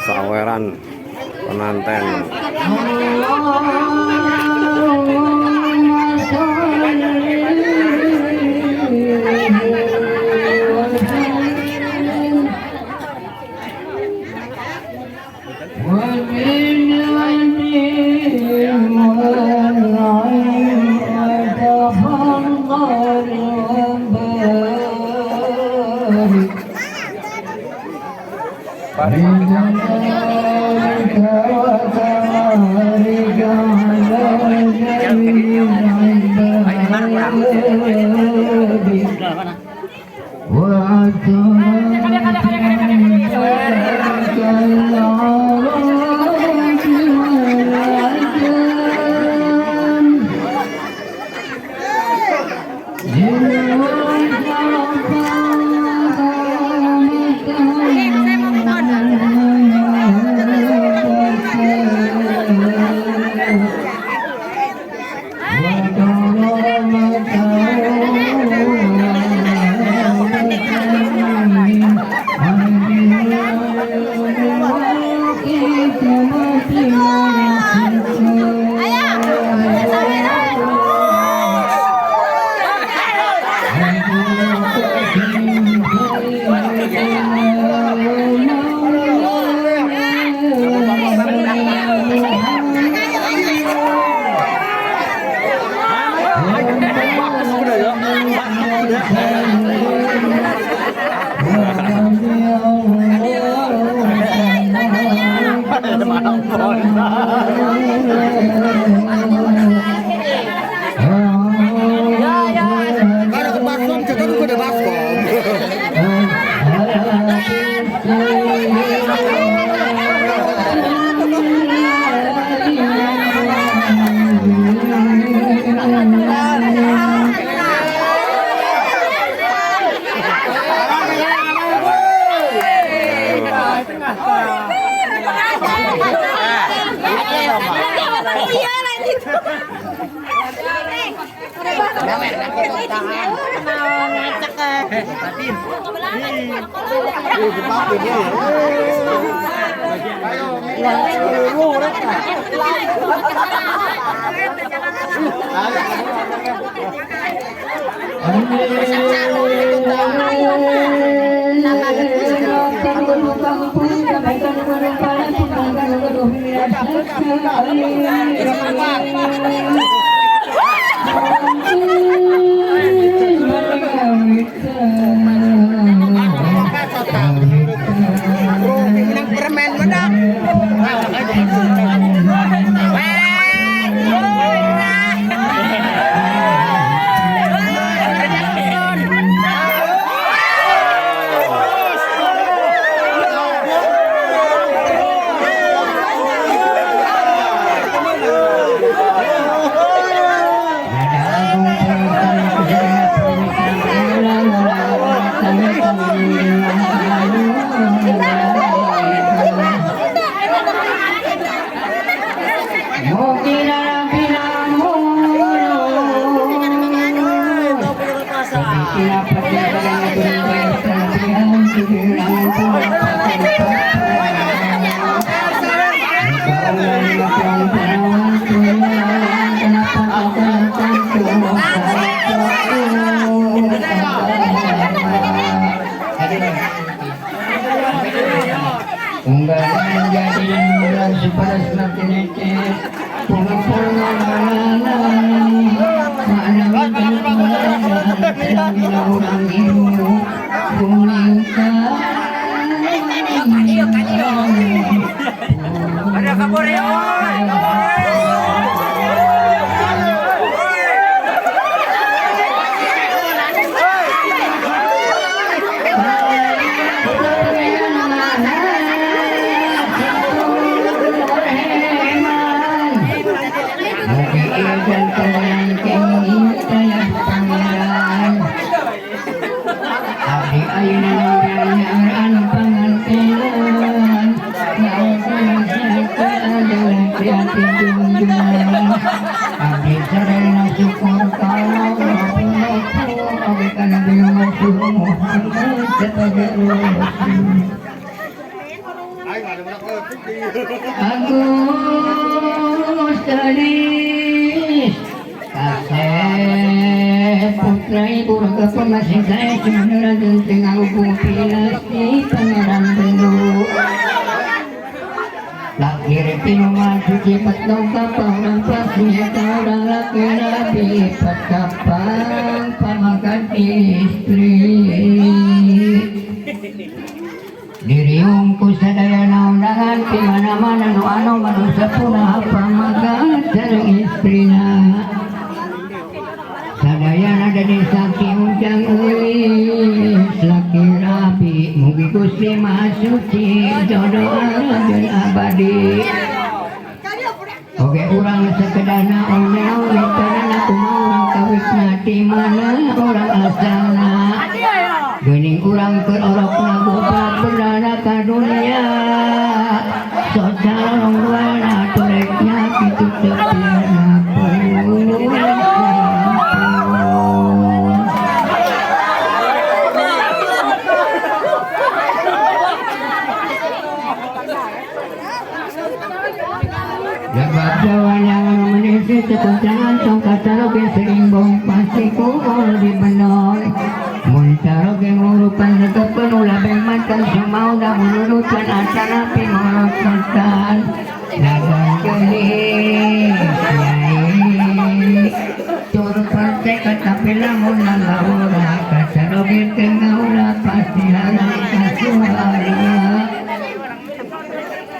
saweran penganten. Agus Teris Kasih putra ibu raga pemasih saya cemana genting aku pinasti pangeran bendu Lakir pinuman suci petong kapang nampak sinyata orang laki rapi petkapang pamakan istri Diriungku sadaya naundangan di mana-mana nu anu manusia punah pamakan sareng istrina sadaya ada di saking ujang euis laki rapi mugi Gusti Maha Suci jodoh dan abadi oge urang sakedana oleh karena kumaha urang kawitna di mana urang asalna geuning urang keur orokna gobrak berdana ka dunia sok calong duana tureknya kitu teu pirna Jabab jawan yang menisi sekuncangan tongkat taroge serimbong pasti kuul di benon mun taroge ngurupan setepen ulah bengmatkan semau dah menurutkan asana pingorotan dagang gelis yai turut partai katapi lamun nanggaura kataroge tengah ulah pasti harang kasuara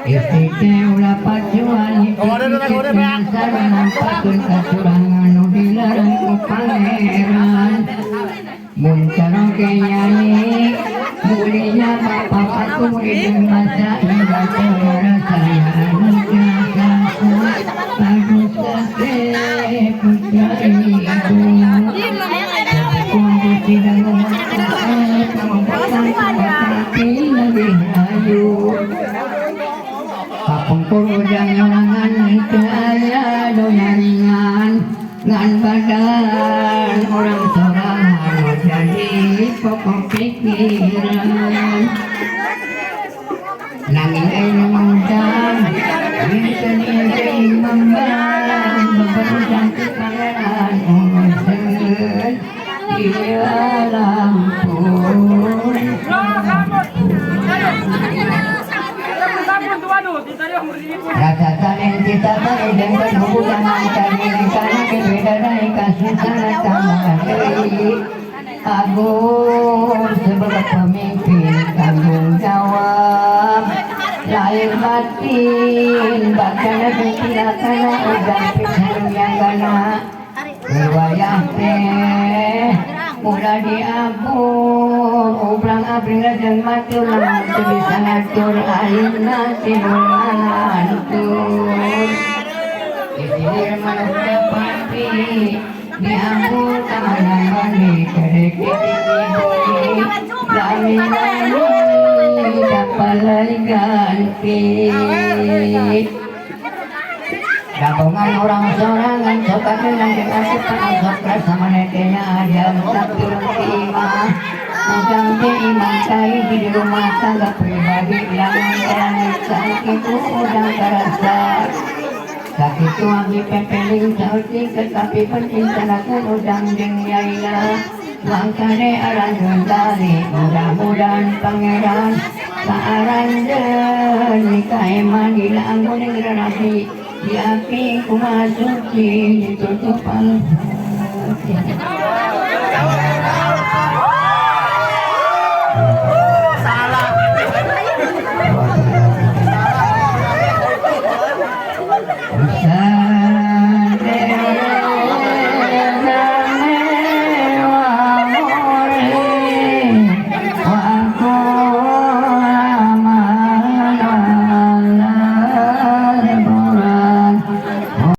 Istri ulah pacuan istri penasaran nampakkan kecurangan nu dilarang ku pangeran mun caroge nyai mulinya bapak aku hidung masa hingga segera saya anaknya bagus kakek putra ibu kumpul tidak memaksa tapi lebih ayu kapungkur udang nyorangan itu ayah donya ringan ngan badan orang sorangan jadi pokok pikiran nanging ayah mengundang bintan yang membalang beberudang ke pangeran urusan di alam pun rasa saling kita baik dan berhubungan antar diri karena berbeda dari kasih sangat tamadai Agung sebagai pemimpin tanggung jawab lahir batin bahkan tidak kena udang pisang yang kena riwayat teh udah diampun ubrang abring dan matur namun bisa ngatur ayeuna timur mantur isilir manusia pati diampun kamana mandi kerek diboi lami-lami kapalai ganti gabungan orang sorangan sokat dengan asupan sokra sama netenya ada satu imam udang di imam kai di rumah tangga pribadi langan langit sakit udang terasa sakit abdi pepeling sauti tetapi pencintakan udang deng yaila mangkane aran gendali mudah-mudahan pangeran saaran den nikah eman hilang muning rapi di api kumaha suci ditutup al